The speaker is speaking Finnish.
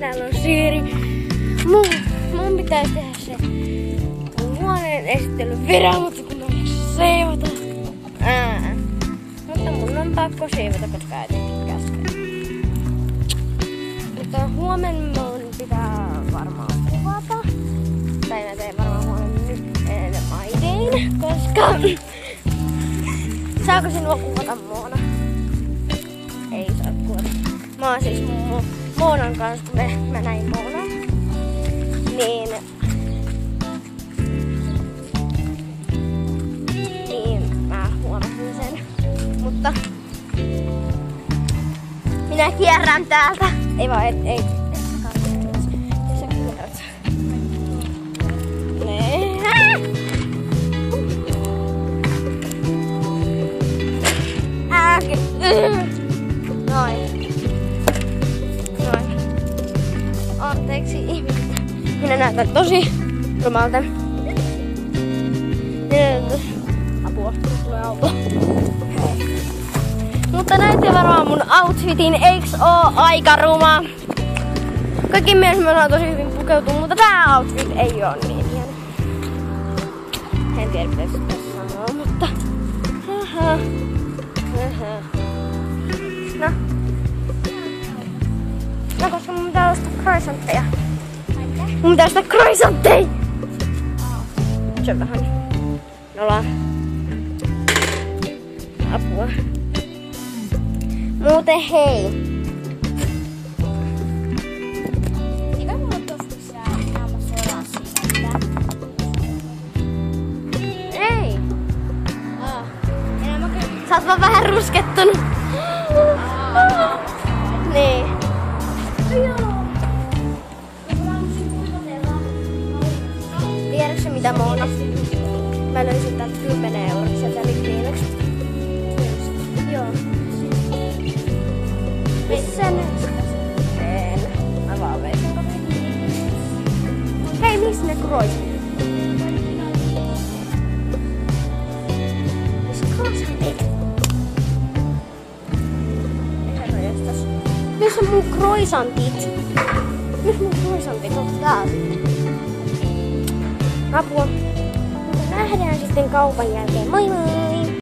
Täällä on Siiri. Mun pitäisi tehdä se huoneen esittelyn video, mutta kun mä en seivata. Mutta mun on pakko seivata, koska äitikin käskee. Mutta huomenna mun pitää varmaan kuvata. Tai mä teen varmaan huomenna äidin, koska saako sinua kuvata Moona? Ei saa kuvata. Mä oon siis Moonan kanssa, kun mä näin Moonan. Niin mä huomasin sen. Mutta minä kierrän täältä. Ei vaan, ei. Sä kierrät. Noin. Anteeksi ihmiset. Minä näytän tosi rumalta. Apua, tulee auto. Mutta näitte varmaan mun outfitin, eiks oo aika ruma? Kaikki mielestä mä oon tosi hyvin pukeutunut, mutta tää outfit ei oo niin hieno. En tiedä mitä tässä sanoo, mutta No koska mun pitää ostaa croissantteja. Mun pitää ostaa croissantteja! Se on vähän nolaa. Apua. Muuten hei. Eikö mulla tosta sää naama suoraan siitä? Ei. Sä oot vaan vähän ruskettunut. Niin. Tiedätkö mitä Moona? Mä löysin täältä 10 € sieltä Liquinestä. Joo. Missä nyt? En. Mä vaan vein. Hei, missä ne croissantit? Missä croissantit? Missä mun croissantit? Missä mun croissantit on täällä? Apua. Nähdään sitten kaupan jälkeen. Moi moi!